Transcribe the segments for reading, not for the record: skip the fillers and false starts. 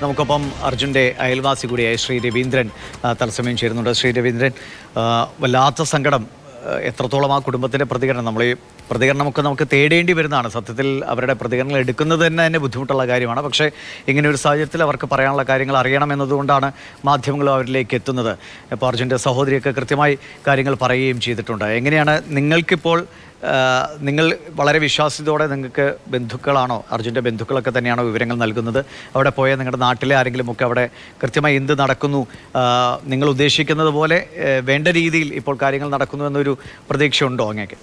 നമുക്കൊപ്പം അർജുൻ്റെ അയൽവാസി കൂടിയായ ശ്രീ രവീന്ദ്രൻ തത്സമയം ചേരുന്നുണ്ട്. ശ്രീ രവീന്ദ്രൻ, വല്ലാത്ത സങ്കടം. എത്രത്തോളം ആ കുടുംബത്തിൻ്റെ പ്രതികരണം, നമ്മൾ ഈ പ്രതികരണമൊക്കെ നമുക്ക് തേടേണ്ടി വരുന്നതാണ്. സത്യത്തിൽ അവരുടെ പ്രതികരണങ്ങൾ എടുക്കുന്നത് തന്നെ ബുദ്ധിമുട്ടുള്ള കാര്യമാണ്. പക്ഷേ ഇങ്ങനെ ഒരു സാഹചര്യത്തിൽ അവർക്ക് പറയാനുള്ള കാര്യങ്ങൾ അറിയണമെന്നതുകൊണ്ടാണ് മാധ്യമങ്ങൾ അവരിലേക്ക് എത്തുന്നത്. ഇപ്പോൾ അർജുൻ്റെ സഹോദരിയൊക്കെ കൃത്യമായി കാര്യങ്ങൾ പറയുകയും ചെയ്തിട്ടുണ്ട്. എങ്ങനെയാണ് നിങ്ങൾക്കിപ്പോൾ, നിങ്ങൾ വളരെ വിശ്വാസ്യതയോടെ, നിങ്ങൾക്ക് ബന്ധുക്കളാണോ, അർജുൻ്റെ ബന്ധുക്കളൊക്കെ തന്നെയാണോ വിവരങ്ങൾ നൽകുന്നത്? അവിടെ പോയ നിങ്ങളുടെ നാട്ടിലെ ആരെങ്കിലുമൊക്കെ അവിടെ കൃത്യമായി എന്ത് നടക്കുന്നു, നിങ്ങൾ ഉദ്ദേശിക്കുന്നത് പോലെ വേണ്ട രീതിയിൽ ഇപ്പോൾ കാര്യങ്ങൾ നടക്കുന്നു എന്നൊരു പ്രതീക്ഷയുണ്ടോ അങ്ങേക്ക്?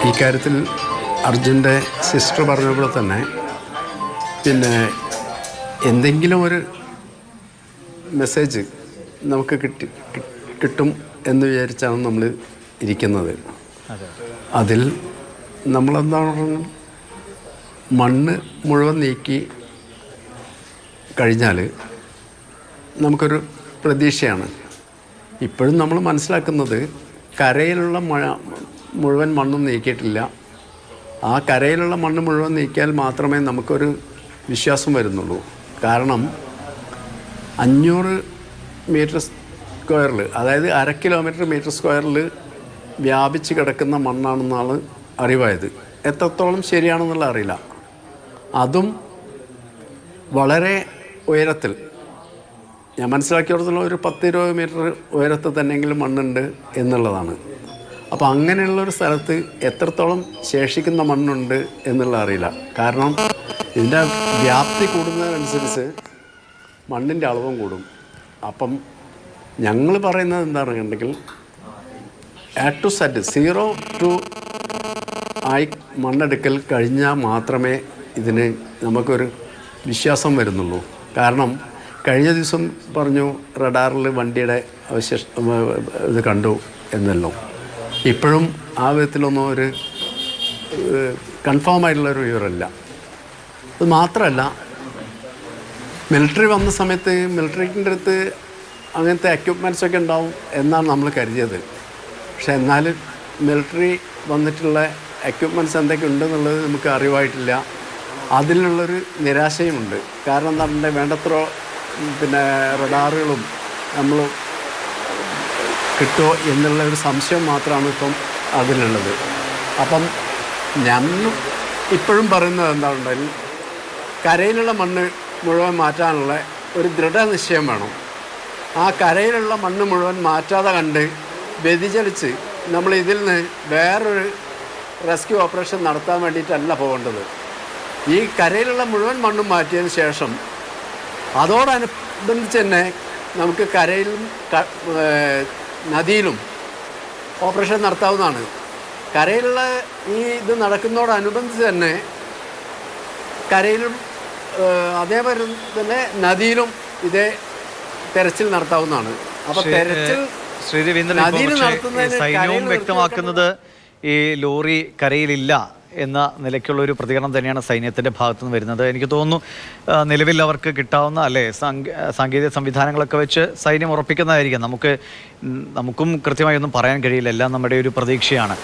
ഈ കാര്യത്തിൽ അർജുൻ്റെ സിസ്റ്റർ പറഞ്ഞപ്പോൾ തന്നെ എന്തെങ്കിലും ഒരു മെസ്സേജ് നമുക്ക് കിട്ടും എന്ന് വിചാരിച്ചാണ് നമ്മൾ ഇരിക്കുന്നത്. അതിൽ നമ്മളെന്താണ്, മണ്ണ് മുഴുവൻ നീക്കി കഴിഞ്ഞാൽ നമുക്കൊരു പ്രതീക്ഷയാണ്. ഇപ്പോഴും നമ്മൾ മനസ്സിലാക്കുന്നത് കരയിലുള്ള മുഴുവൻ മണ്ണും നീക്കിയിട്ടില്ല. ആ കരയിലുള്ള മണ്ണ് മുഴുവൻ നീക്കിയാൽ മാത്രമേ നമുക്കൊരു വിശ്വാസം വരുന്നുള്ളൂ. കാരണം 500 മീറ്റർ സ്ക്വയറിൽ, അതായത് 1/2 കിലോമീറ്റർ സ്ക്വയറിൽ വ്യാപിച്ച് കിടക്കുന്ന മണ്ണാണെന്നാണ് അറിവായത്. എത്രത്തോളം ശരിയാണെന്നുള്ള അറിയില്ല. അതും വളരെ ഉയരത്തിൽ, ഞാൻ മനസ്സിലാക്കിയിടത്തോളം ഒരു 10-20 മീറ്റർ ഉയരത്തിൽ തന്നെയെങ്കിലും മണ്ണുണ്ട് എന്നുള്ളതാണ്. അപ്പോൾ അങ്ങനെയുള്ളൊരു സ്ഥലത്ത് എത്രത്തോളം ശേഷിക്കുന്ന മണ്ണുണ്ട് എന്നുള്ള അറിയില്ല. കാരണം ഇതിൻ്റെ വ്യാപ്തി കൂടുന്നതിനനുസരിച്ച് മണ്ണിൻ്റെ അളവും കൂടും. അപ്പം ഞങ്ങൾ പറയുന്നത് എന്താണെന്നുണ്ടെങ്കിൽ A to Z 0 to ആയി മണ്ണെടുക്കൽ കഴിഞ്ഞാൽ മാത്രമേ ഇതിന് നമുക്കൊരു വിശ്വാസം വരുന്നുള്ളൂ. കാരണം കഴിഞ്ഞ ദിവസം പറഞ്ഞു റഡാറിൽ വണ്ടിയുടെ ഇത് കണ്ടു എന്നല്ലോ. ഇപ്പോഴും ആ വിധത്തിലൊന്നും ഒരു കൺഫേം ആയിട്ടുള്ളൊരു വിവരമില്ല. അത് മാത്രമല്ല, മിലിറ്ററി വന്ന സമയത്ത് മിലിറ്ററിൻ്റെ അടുത്ത് അങ്ങനത്തെ എക്യുപ്മെൻറ്റ്സൊക്കെ ഉണ്ടാവും എന്നാണ് നമ്മൾ കരുതിയത്. പക്ഷെ എന്നാലും മിലിറ്ററി വന്നിട്ടുള്ള എക്യുപ്മെൻറ്റ്സ് എന്തൊക്കെ ഉണ്ടെന്നുള്ളത് നമുക്ക് അറിവായിട്ടില്ല. അതിലുള്ളൊരു നിരാശയുമുണ്ട്. കാരണം എന്താ പറയുക, വേണ്ടത്ര റഡാറുകളും നമ്മൾ കിട്ടുമോ എന്നുള്ള ഒരു സംശയം മാത്രമാണ് ഇപ്പം അതിലുള്ളത്. അപ്പം ഞങ്ങൾ ഇപ്പോഴും പറയുന്നത് എന്താണെന്നുണ്ടെങ്കിൽ കരയിലുള്ള മണ്ണ് മുഴുവൻ മാറ്റാനുള്ള ഒരു ദൃഢനിശ്ചയം വേണം. ആ കരയിലുള്ള മണ്ണ് മുഴുവൻ മാറ്റാതെ കണ്ട് വ്യതിചലിച്ച് നമ്മൾ ഇതിൽ നിന്ന് വേറൊരു റെസ്ക്യൂ ഓപ്പറേഷൻ നടത്താൻ വേണ്ടിയിട്ടല്ല പോകേണ്ടത്. ഈ കരയിലുള്ള മുഴുവൻ മണ്ണും മാറ്റിയതിന് ശേഷം അതോടനുബന്ധിച്ച് തന്നെ നമുക്ക് കരയിലും നദിയിലും ഓപ്പറേഷൻ നടത്താവുന്നതാണ്. കരയിലുള്ള ഈ ഇത് നടക്കുന്നതോടനുബന്ധിച്ച് തന്നെ കരയിലും അതേപോലെ തന്നെ നദിയിലും ഇതേ തെരച്ചിൽ നടത്താവുന്നതാണ്. അപ്പോൾ തെരച്ചിൽ ശ്രീ രവീന്ദ്രൻ, സൈന്യവും വ്യക്തമാക്കുന്നത് ഈ ലോറി കരയിലില്ല എന്ന നിലയ്ക്കുള്ള ഒരു പ്രതികരണം തന്നെയാണ് സൈന്യത്തിൻ്റെ ഭാഗത്തു നിന്ന് വരുന്നത്. എനിക്ക് തോന്നുന്നു നിലവിൽ അവർക്ക് കിട്ടാവുന്ന സാങ്കേതിക സംവിധാനങ്ങളൊക്കെ വെച്ച് സൈന്യം ഉറപ്പിക്കുന്നതായിരിക്കും. നമുക്കും കൃത്യമായി ഒന്നും പറയാൻ കഴിയില്ല. എല്ലാം നമ്മുടെ ഒരു പ്രതീക്ഷയാണ്.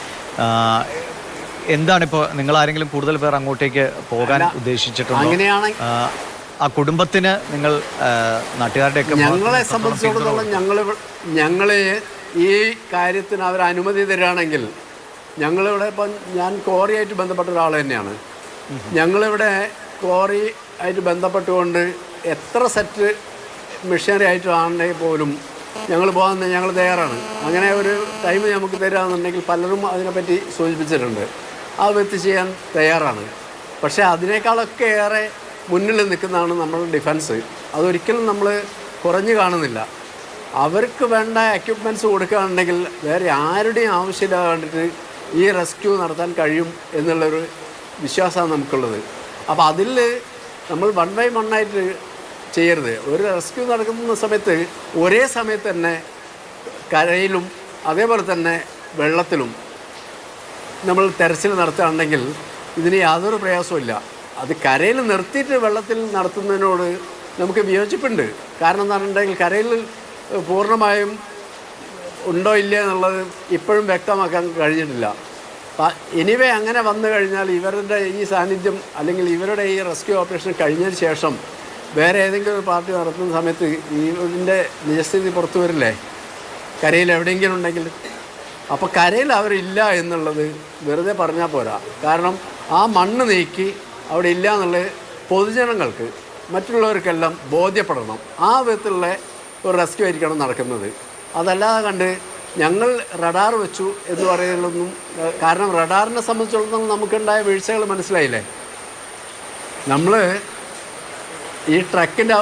എന്താണിപ്പോൾ നിങ്ങൾ ആരെങ്കിലും കൂടുതൽ പേർ അങ്ങോട്ടേക്ക് പോകാൻ ഉദ്ദേശിച്ചിട്ടുണ്ടോ? അങ്ങനെയാണ് ആ കുടുംബത്തിന് നിങ്ങൾ നാട്ടുകാരുടെയൊക്കെ, ഞങ്ങളെ സംബന്ധിച്ചിടത്തോളം ഞങ്ങളെ ഈ കാര്യത്തിന് അവർ അനുമതി തരികയാണെങ്കിൽ, ഞങ്ങളിവിടെ ഇപ്പം ഞാൻ ക്വാറിയായിട്ട് ബന്ധപ്പെട്ട ഒരാൾ തന്നെയാണ്. ഞങ്ങളിവിടെ ക്വാറി ആയിട്ട് ബന്ധപ്പെട്ടുകൊണ്ട് എത്ര സെറ്റ് മെഷീനറി ആയിട്ടാണെങ്കിൽ പോലും ഞങ്ങൾ പോകാൻ ഞങ്ങൾ തയ്യാറാണ്. അങ്ങനെ ഒരു ടൈം നമുക്ക് തരാമെന്നുണ്ടെങ്കിൽ പലരും അതിനെപ്പറ്റി സൂചിപ്പിച്ചിട്ടുണ്ട്. ആ വ്യക്തി ചെയ്യാൻ തയ്യാറാണ്. പക്ഷേ അതിനേക്കാളൊക്കെ ഏറെ മുന്നിൽ നിൽക്കുന്നതാണ് നമ്മളുടെ ഡിഫൻസ്. അതൊരിക്കലും നമ്മൾ കുറഞ്ഞു കാണുന്നില്ല. അവർക്ക് വേണ്ട എക്യുപ്മെൻറ്റ്സ് കൊടുക്കുകയാണെങ്കിൽ വേറെ ആരുടെയും ആവശ്യമില്ലാതെ കണ്ടിട്ട് ഈ റെസ്ക്യൂ നടത്താൻ കഴിയും എന്നുള്ളൊരു വിശ്വാസമാണ് നമുക്കുള്ളത്. അപ്പോൾ അതിൽ നമ്മൾ 1 by 1 ആയിട്ട് ചെയ്യരുത്. ഒരു റെസ്ക്യൂ നടക്കുന്ന സമയത്ത് ഒരേ സമയത്ത് തന്നെ കരയിലും അതേപോലെ തന്നെ വെള്ളത്തിലും നമ്മൾ തെരച്ചിൽ നടത്തുകയാണെങ്കിൽ ഇതിന് യാതൊരു പ്രയാസമില്ല. അത് കരയിൽ നിർത്തിയിട്ട് വെള്ളത്തിൽ നടത്തുന്നതിനോട് നമുക്ക് വിയോജിപ്പുണ്ട്. കാരണം എന്താണെന്നുണ്ടെങ്കിൽ കരയിൽ പൂർണ്ണമായും ഉണ്ടോ ഇല്ല എന്നുള്ളത് ഇപ്പോഴും വ്യക്തമാക്കാൻ കഴിഞ്ഞിട്ടില്ല. എനിവേ അങ്ങനെ വന്നു കഴിഞ്ഞാൽ ഇവരുടെ ഈ സാന്നിധ്യം അല്ലെങ്കിൽ ഇവരുടെ ഈ റെസ്ക്യൂ ഓപ്പറേഷൻ കഴിഞ്ഞതിന് ശേഷം വേറെ ഏതെങ്കിലും ഒരു പാർട്ടി നടത്തുന്ന സമയത്ത് ഇതിൻ്റെ നിജസ്ഥിതി പുറത്തു വരില്ലേ, കരയിൽ എവിടെയെങ്കിലും ഉണ്ടെങ്കിൽ. അപ്പോൾ കരയിൽ അവരില്ല എന്നുള്ളത് വെറുതെ പറഞ്ഞാൽ പോരാ. കാരണം ആ മണ്ണ് നീക്കി അവിടെ ഇല്ല എന്നുള്ളത് പൊതുജനങ്ങൾക്ക് മറ്റുള്ളവർക്കെല്ലാം ബോധ്യപ്പെടണം. ആ വിധത്തിലുള്ള ഒരു റെസ്ക്യൂ ആയിരിക്കണം നടക്കുന്നത്. അതല്ലാതെ കണ്ട് ഞങ്ങൾ റഡാർ വെച്ചു എന്ന് പറയുന്നതൊന്നും, കാരണം റഡാറിനെ സംബന്ധിച്ചിടത്തോളം നമുക്കുണ്ടായ വീഴ്ചകൾ മനസ്സിലായില്ലേ. നമ്മൾ ഈ ട്രക്കിൻ്റെ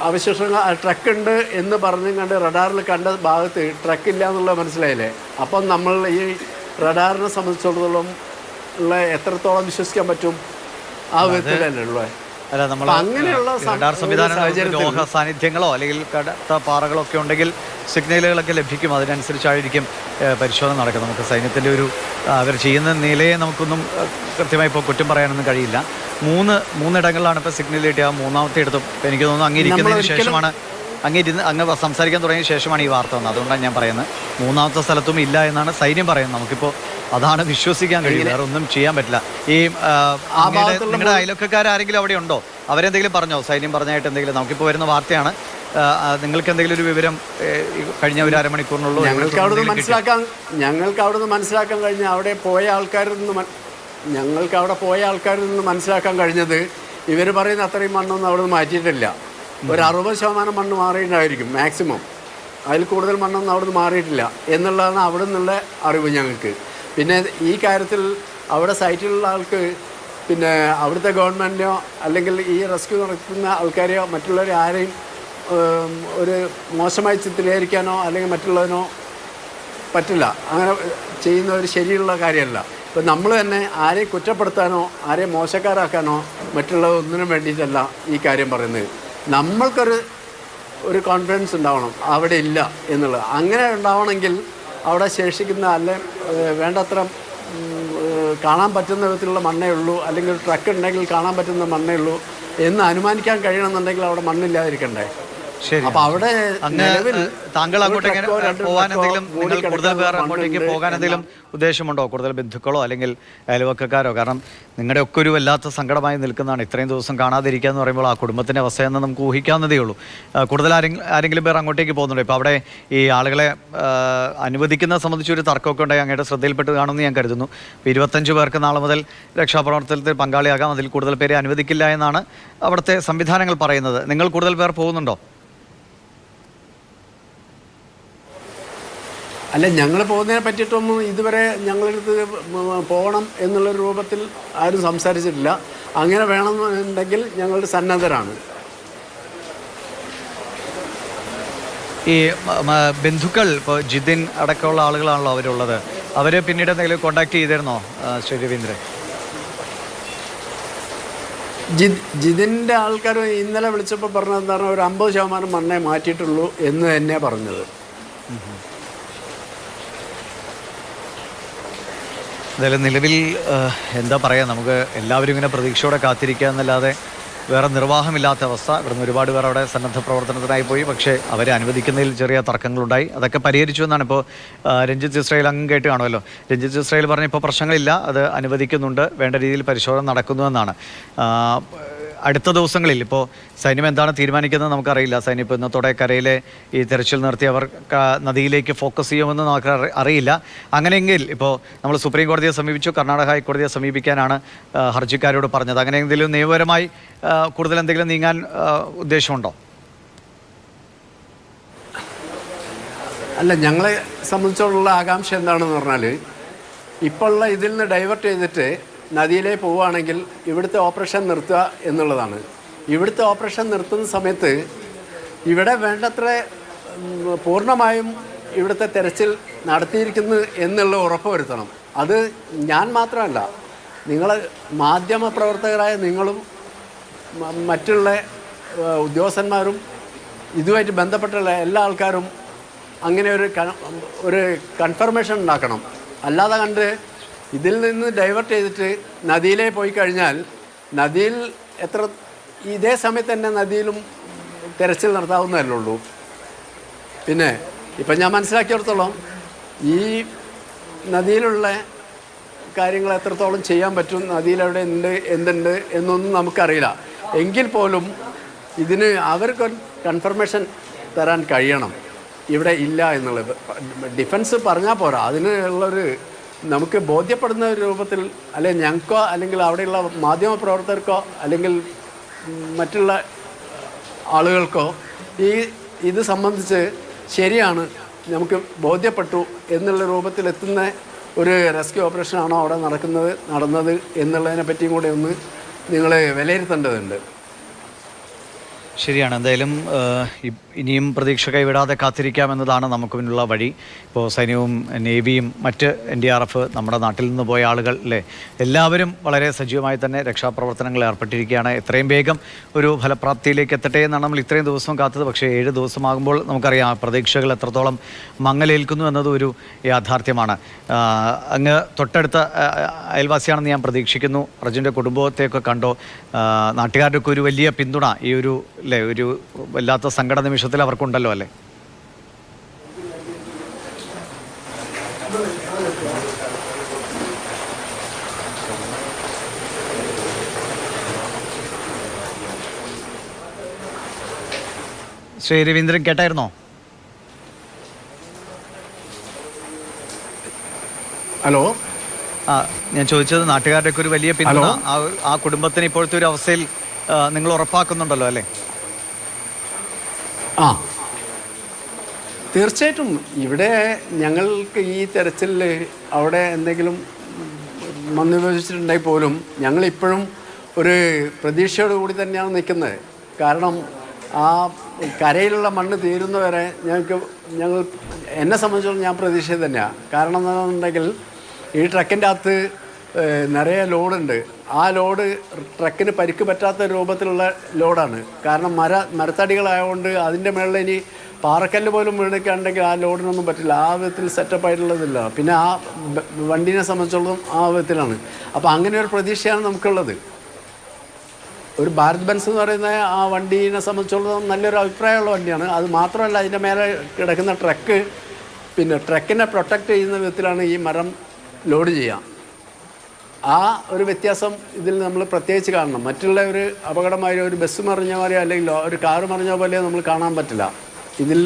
അവശേഷങ്ങൾ ട്രക്കുണ്ട് എന്ന് പറഞ്ഞും കണ്ട് റഡാറിൽ കണ്ട ഭാഗത്ത് ട്രക്കില്ല എന്നുള്ളത് മനസ്സിലായില്ലേ. അപ്പം നമ്മൾ ഈ റഡാറിനെ സംബന്ധിച്ചിടത്തോളം ഉള്ള എത്രത്തോളം വിശ്വസിക്കാൻ പറ്റും ആ വിധത്തിലല്ലേ ഉള്ളത്. അല്ല, നമ്മൾ റഡാർ സംവിധാനങ്ങൾ ലോഹ സാന്നിധ്യങ്ങളോ അല്ലെങ്കിൽ കടുത്ത പാറകളോ ഒക്കെ ഉണ്ടെങ്കിൽ സിഗ്നലുകളൊക്കെ ലഭിക്കും. അതിനനുസരിച്ചായിരിക്കും പരിശോധന നടക്കുന്നത്. നമുക്ക് സൈന്യത്തിൻ്റെ ഒരു അവർ ചെയ്യുന്ന നിലയെ നമുക്കൊന്നും കൃത്യമായി ഇപ്പോൾ കുറ്റം പറയാനൊന്നും കഴിയില്ല. മൂന്നിടങ്ങളിലാണ് ഇപ്പോൾ സിഗ്നൽ കിട്ടിയ. മൂന്നാമത്തെ ഇടത്തും എനിക്ക് തോന്നുന്നു അങ്ങിരിക്കുന്നതിന് ശേഷമാണ് അങ്ങ് സംസാരിക്കാൻ തുടങ്ങിയ ശേഷമാണ് ഈ വാർത്ത വന്നത്. അതുകൊണ്ടാണ് ഞാൻ പറയുന്നത് മൂന്നാമത്തെ സ്ഥലത്തും ഇല്ല എന്നാണ് സൈന്യം പറയുന്നത്. നമുക്കിപ്പോൾ അതാണ് വിശ്വസിക്കാൻ കഴിയില്ല, വേറെ ഒന്നും ചെയ്യാൻ പറ്റില്ല. ഈ നിങ്ങളുടെ അയൽവക്കക്കാരെങ്കിലും അവിടെ ഉണ്ടോ? അവരെന്തെങ്കിലും പറഞ്ഞോ? സൈന്യം പറഞ്ഞായിട്ട് എന്തെങ്കിലും? നമുക്കിപ്പോൾ വരുന്ന വാർത്തയാണ്. നിങ്ങൾക്ക് എന്തെങ്കിലും ഒരു വിവരം കഴിഞ്ഞ ഒരു അരമണിക്കൂറിനുള്ളൂ? ഞങ്ങൾക്ക് അവിടുന്ന് മനസ്സിലാക്കാൻ കഴിഞ്ഞ അവിടെ പോയ ആൾക്കാരിൽ നിന്ന് മനസ്സിലാക്കാൻ കഴിഞ്ഞത് ഇവർ പറയുന്ന അത്രയും മണ്ണൊന്നും അവിടെ നിന്ന് മാറ്റിയിട്ടില്ല. ഒരു 60% മണ്ണ് മാറിയിട്ടുണ്ടായിരിക്കും മാക്സിമം. അതിൽ കൂടുതൽ മണ്ണൊന്നും അവിടെ നിന്ന് മാറിയിട്ടില്ല എന്നുള്ളതാണ് അവിടെ നിന്നുള്ള അറിവ് ഞങ്ങൾക്ക്. പിന്നെ ഈ കാര്യത്തിൽ അവിടെ സൈറ്റിലുള്ള ആൾക്ക് പിന്നെ അവിടുത്തെ ഗവൺമെൻറ്റിനോ അല്ലെങ്കിൽ ഈ റെസ്ക്യൂ നടത്തുന്ന ആൾക്കാരെയോ മറ്റുള്ളവരെ ആരെയും ഒരു മോശമായി ചിത്രീകരിക്കാനോ അല്ലെങ്കിൽ മറ്റുള്ളതിനോ പറ്റില്ല. അങ്ങനെ ചെയ്യുന്ന ഒരു ശരിയുള്ള കാര്യമല്ല. ഇപ്പം നമ്മൾ തന്നെ ആരെയും കുറ്റപ്പെടുത്താനോ ആരെയും മോശക്കാരാക്കാനോ മറ്റുള്ളത് ഒന്നിനും വേണ്ടിയിട്ടല്ല ഈ കാര്യം പറയുന്നത്. നമ്മൾക്കൊരു കോൺഫിഡൻസ് ഉണ്ടാവണം അവിടെ ഇല്ല എന്നുള്ളത്. അങ്ങനെ ഉണ്ടാവണമെങ്കിൽ അവിടെ ശേഷിക്കുന്ന വേണ്ടത്ര കാണാൻ പറ്റുന്ന വിധത്തിലുള്ള മണ്ണേ ഉള്ളൂ, അല്ലെങ്കിൽ ട്രക്ക് ഉണ്ടെങ്കിൽ കാണാൻ പറ്റുന്ന മണ്ണേ ഉള്ളൂ എന്ന് അനുമാനിക്കാൻ കഴിയണമെന്നുണ്ടെങ്കിൽ അവിടെ മണ്ണില്ലാതിരിക്കണ്ടേ. ശരി. അപ്പോൾ അവിടെ താങ്കൾ അങ്ങോട്ടേക്ക് പോകാൻ എന്തെങ്കിലും, നിങ്ങൾ കൂടുതൽ പേർ അങ്ങോട്ടേക്ക് പോകാൻ എന്തെങ്കിലും ഉദ്ദേശമുണ്ടോ? കൂടുതൽ ബന്ധുക്കളോ അല്ലെങ്കിൽ അയൽവക്കക്കാരോ? കാരണം നിങ്ങളുടെ ഒക്കെ ഒരു വല്ലാത്ത സങ്കടമായി നിൽക്കുന്നതാണ്. ഇത്രയും ദിവസം കാണാതിരിക്കുക എന്ന് പറയുമ്പോൾ ആ കുടുംബത്തിൻ്റെ അവസ്ഥയെന്ന് നമുക്ക് ഊഹിക്കാവുന്നതേ ഉള്ളൂ. കൂടുതൽ ആരെങ്കിലും പേർ അങ്ങോട്ടേക്ക് പോകുന്നുണ്ടോ? ഇപ്പോൾ അവിടെ ഈ ആളുകളെ അനുവദിക്കുന്നത് സംബന്ധിച്ചൊരു തർക്കമൊക്കെ ഉണ്ടായി, അങ്ങയുടെ ശ്രദ്ധയിൽപ്പെട്ട് കാണുമെന്ന് ഞാൻ കരുതുന്നു. 25 പേർക്ക് നാളെ മുതൽ രക്ഷാപ്രവർത്തനത്തിൽ പങ്കാളിയാകാം. അതിൽ കൂടുതൽ പേരെ അനുവദിക്കില്ല എന്നാണ് അവിടുത്തെ സംവിധാനങ്ങൾ പറയുന്നത്. നിങ്ങൾ കൂടുതൽ പേർ പോകുന്നുണ്ടോ? അല്ല, ഞങ്ങൾ പോകുന്നതിനെ പറ്റിയിട്ടൊന്നും ഇതുവരെ ഞങ്ങളടുത്ത് പോകണം എന്നുള്ളൊരു രൂപത്തിൽ ആരും സംസാരിച്ചിട്ടില്ല. അങ്ങനെ വേണമെന്നുണ്ടെങ്കിൽ ഞങ്ങൾ സന്നദ്ധരാണ്. ഈ ബന്ധുക്കൾ ഇപ്പോൾ ജിതിൻ അടക്കമുള്ള ആളുകളാണല്ലോ അവരുള്ളത്. അവർ പിന്നീട് എന്തെങ്കിലും കോണ്ടാക്ട് ചെയ്തിരുന്നോ ശ്രീ രവീന്ദ്രൻ? ജിതിൻ്റെ ആൾക്കാർ ഇന്നലെ വിളിച്ചപ്പോൾ പറഞ്ഞത് എന്താണ്, ഒരു 50% മണ്ണേ മാറ്റിയിട്ടുള്ളൂ എന്ന് തന്നെ പറഞ്ഞത്. എന്തായാലും നിലവിൽ എന്താ പറയുക, നമുക്ക് എല്ലാവരും ഇങ്ങനെ പ്രതീക്ഷയോടെ കാത്തിരിക്കുക എന്നല്ലാതെ വേറെ നിർവാഹമില്ലാത്ത അവസ്ഥ. ഇവിടുന്ന് ഒരുപാട് പേർ അവിടെ സന്നദ്ധ പ്രവർത്തനത്തിനായി പോയി. പക്ഷേ അവരെ അനുവദിക്കുന്നതിൽ ചെറിയ തർക്കങ്ങളുണ്ടായി. അതൊക്കെ പരിഹരിച്ചു എന്നാണ് ഇപ്പോൾ രഞ്ജിത്ത് ഇസ്രായേൽ അങ്ങ് കേട്ട് കാണുമല്ലോ. രഞ്ജിത്ത് ഇസ്രായേൽ പറഞ്ഞ ഇപ്പോൾ പ്രശ്നങ്ങളില്ല, അത് അനുവദിക്കുന്നുണ്ട്, വേണ്ട രീതിയിൽ പരിശോധന നടക്കുന്നുവെന്നാണ്. അടുത്ത ദിവസങ്ങളിൽ ഇപ്പോൾ സൈന്യം എന്താണ് തീരുമാനിക്കുന്നത് നമുക്കറിയില്ല. സൈന്യം ഇപ്പോൾ ഇന്നത്തോടെ കരയിലെ ഈ തെരച്ചിൽ നിർത്തി അവർ നദിയിലേക്ക് ഫോക്കസ് ചെയ്യുമെന്ന് നമുക്ക് അറിയില്ല. അങ്ങനെയെങ്കിൽ ഇപ്പോൾ നമ്മൾ സുപ്രീം കോടതിയെ സമീപിച്ചു, കർണാടക ഹൈക്കോടതിയെ സമീപിക്കാനാണ് ഹർജിക്കാരോട് പറഞ്ഞത്. അങ്ങനെ എന്തെങ്കിലും നിയമപരമായി കൂടുതൽ എന്തെങ്കിലും നീങ്ങാൻ ഉദ്ദേശമുണ്ടോ? അല്ല, ഞങ്ങളെ സംബന്ധിച്ചുള്ള ആകാംക്ഷ എന്താണെന്ന് പറഞ്ഞാൽ, ഇപ്പോഴുള്ള ഇതിൽ നിന്ന് ഡൈവേർട്ട് ചെയ്തിട്ട് നദിയിലേക്ക് പോവുകയാണെങ്കിൽ ഇവിടുത്തെ ഓപ്പറേഷൻ നിർത്തുക എന്നുള്ളതാണ്. ഇവിടുത്തെ ഓപ്പറേഷൻ നിർത്തുന്ന സമയത്ത് ഇവിടെ വേണ്ടത്ര പൂർണ്ണമായും ഇവിടുത്തെ തെരച്ചിൽ നടത്തിയിരിക്കുന്നു എന്നുള്ള ഉറപ്പ് വരുത്തണം. അത് ഞാൻ മാത്രമല്ല, നിങ്ങൾ മാധ്യമപ്രവർത്തകരായ നിങ്ങളും മറ്റുള്ള ഉദ്യോഗസ്ഥന്മാരും ഇതുമായിട്ട് ബന്ധപ്പെട്ടുള്ള എല്ലാ ആൾക്കാരും അങ്ങനെ ഒരു കൺഫർമേഷൻ ഉണ്ടാക്കണം. അല്ലാതെ കണ്ട് ഇതിൽ നിന്ന് ഡൈവേർട്ട് ചെയ്തിട്ട് നദിയിലേക്ക് പോയി കഴിഞ്ഞാൽ നദിയിൽ ഇതേ സമയത്ത് തന്നെ നദിയിലും തെരച്ചിൽ നടത്താവുന്നതല്ലേ ഉള്ളൂ. പിന്നെ ഇപ്പം ഞാൻ മനസ്സിലാക്കിയിടത്തോളം ഈ നദിയിലുള്ള കാര്യങ്ങൾ എത്രത്തോളം ചെയ്യാൻ പറ്റും, നദിയിലെവിടെ എന്തുണ്ട് എന്നൊന്നും നമുക്കറിയില്ല. എങ്കിൽ പോലും ഇതിന് അവർക്ക് കൺഫർമേഷൻ തരാൻ കഴിയണം ഇവിടെ ഇല്ല എന്നുള്ളത്. ഡിഫൻസ് പറഞ്ഞാൽ പോരാ, അതിനുള്ളൊരു നമുക്ക് ബോധ്യപ്പെടുന്ന ഒരു രൂപത്തിൽ, അല്ലെങ്കിൽ ഞങ്ങൾക്കോ അല്ലെങ്കിൽ അവിടെയുള്ള മാധ്യമ പ്രവർത്തകർക്കോ അല്ലെങ്കിൽ മറ്റുള്ള ആളുകൾക്കോ ഇത് സംബന്ധിച്ച് ശരിയാണ്, നമുക്ക് ബോധ്യപ്പെട്ടു എന്നുള്ള രൂപത്തിലെത്തുന്ന ഒരു റെസ്ക്യൂ ഓപ്പറേഷനാണോ അവിടെ നടന്നത് എന്നുള്ളതിനെ പറ്റിയും കൂടെ ഒന്ന് നിങ്ങൾ വിലയിരുത്തേണ്ടതുണ്ട്. ശരിയാണ്. എന്തായാലും ഇനിയും പ്രതീക്ഷ കൈവിടാതെ കാത്തിരിക്കാമെന്നതാണ് നമുക്ക് മുന്നിലുള്ള വഴി. ഇപ്പോൾ സൈന്യവും നേവിയും മറ്റ് NDRF, നമ്മുടെ നാട്ടിൽ നിന്ന് പോയ ആളുകൾ അല്ലേ, എല്ലാവരും വളരെ സജീവമായി തന്നെ രക്ഷാപ്രവർത്തനങ്ങളിൽ ഏർപ്പെട്ടിരിക്കുകയാണ്. എത്രയും വേഗം ഒരു ഫലപ്രാപ്തിയിലേക്ക് എത്തട്ടെ എന്നാണ് നമ്മൾ ഇത്രയും ദിവസം കാത്തത്. പക്ഷേ 7 ദിവസമാകുമ്പോൾ നമുക്കറിയാം പ്രതീക്ഷകൾ എത്രത്തോളം മങ്ങലേൽക്കുന്നു എന്നത് ഒരു യാഥാർത്ഥ്യമാണ്. അങ്ങ് തൊട്ടടുത്ത അയൽവാസിയാണെന്ന് ഞാൻ പ്രതീക്ഷിക്കുന്നു. അർജുൻ്റെ കുടുംബത്തെയൊക്കെ കണ്ടോ? നാട്ടുകാരുടെയൊക്കെ ഒരു വലിയ പിന്തുണ ഈ ഒരു അല്ലേ, ഒരു വല്ലാത്ത സങ്കട നിമിഷത്തിൽ അവർക്കുണ്ടല്ലോ അല്ലേ? ശ്രീ രവീന്ദ്രൻ കേട്ടായിരുന്നോ? ഹലോ, ഞാൻ ചോദിച്ചത് നാട്ടുകാരുടെയൊക്കെ ഒരു വലിയ പിന്തുണ ആ കുടുംബത്തിന് ഇപ്പോഴത്തെ ഒരു അവസ്ഥയിൽ നിങ്ങൾ ഉറപ്പാക്കുന്നുണ്ടല്ലോ അല്ലേ? തീർച്ചയായിട്ടും. ഇവിടെ ഞങ്ങൾക്ക് ഈ തെരച്ചിലിൽ അവിടെ എന്തെങ്കിലും വന്നുപയോഗിച്ചിട്ടുണ്ടെങ്കിൽ പോലും ഞങ്ങളിപ്പോഴും ഒരു പ്രതീക്ഷയോട് കൂടി തന്നെയാണ് നിൽക്കുന്നത്. കാരണം ആ കരയിലുള്ള മണ്ണ് തീരുന്നവരെ എന്നെ സംബന്ധിച്ചിടത്തോളം ഞാൻ പ്രതീക്ഷ തന്നെയാണ്. കാരണം എന്താണെന്നുണ്ടെങ്കിൽ ഈ ട്രക്കിൻ്റെ അകത്ത് നിറയെ ലോഡുണ്ട്. ആ ലോഡ് ട്രക്കിന് പരിക്ക് പറ്റാത്ത രൂപത്തിലുള്ള ലോഡാണ്. കാരണം മരത്തടികളായതുകൊണ്ട് അതിൻ്റെ മുകളിൽ ഇനി പാറക്കല്ല് പോലും വീണൊക്കെയുണ്ടെങ്കിൽ ആ ലോഡിനൊന്നും പറ്റില്ല. ആ വിധത്തിൽ സെറ്റപ്പ് ആയിട്ടുള്ളതില്ല. പിന്നെ ആ വണ്ടീനെ സംബന്ധിച്ചിടത്തോളം ആ വിധത്തിലാണ്. അപ്പോൾ അങ്ങനെ ഒരു പ്രതീക്ഷയാണ് നമുക്കുള്ളത്. ഒരു ഭാരത് ബെൻസ് എന്ന് പറയുന്ന ആ വണ്ടീനെ സംബന്ധിച്ചിടത്തോളം നല്ലൊരു അഭിപ്രായമുള്ള വണ്ടിയാണ്. അത് മാത്രമല്ല, അതിൻ്റെ മേലെ കിടക്കുന്ന ട്രക്ക്, പിന്നെ ട്രക്കിനെ പ്രൊട്ടക്റ്റ് ചെയ്യുന്ന വിധത്തിലാണ് ഈ മരം ലോഡ് ചെയ്യുക. ആ ഒരു വ്യത്യാസം ഇതിൽ നമ്മൾ പ്രത്യേകിച്ച് കാണണം. മറ്റുള്ള ഒരു അപകടമായ ഒരു ബസ് മറിഞ്ഞ പോലെ അല്ലെങ്കിൽ ഒരു കാറ് മറിഞ്ഞ പോലെ നമ്മൾ കാണാൻ പറ്റില്ല. ഇതിൽ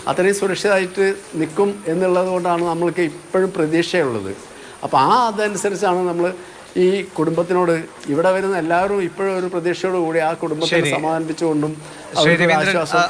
അത്രയും സുരക്ഷിതമായിട്ട് നിൽക്കും എന്നുള്ളത് കൊണ്ടാണ് നമ്മൾക്ക് ഇപ്പോഴും പ്രതീക്ഷയുള്ളത്. അപ്പോൾ അതനുസരിച്ചാണ് നമ്മൾ ഈ കുടുംബത്തിനോട്, ഇവിടെ വരുന്ന എല്ലാവരും ഇപ്പോഴും ഒരു പ്രതീക്ഷയോട് കൂടി ആ കുടുംബത്തെ സമാധാനിപ്പിച്ചുകൊണ്ടും അവർക്ക് ആശ്വാസം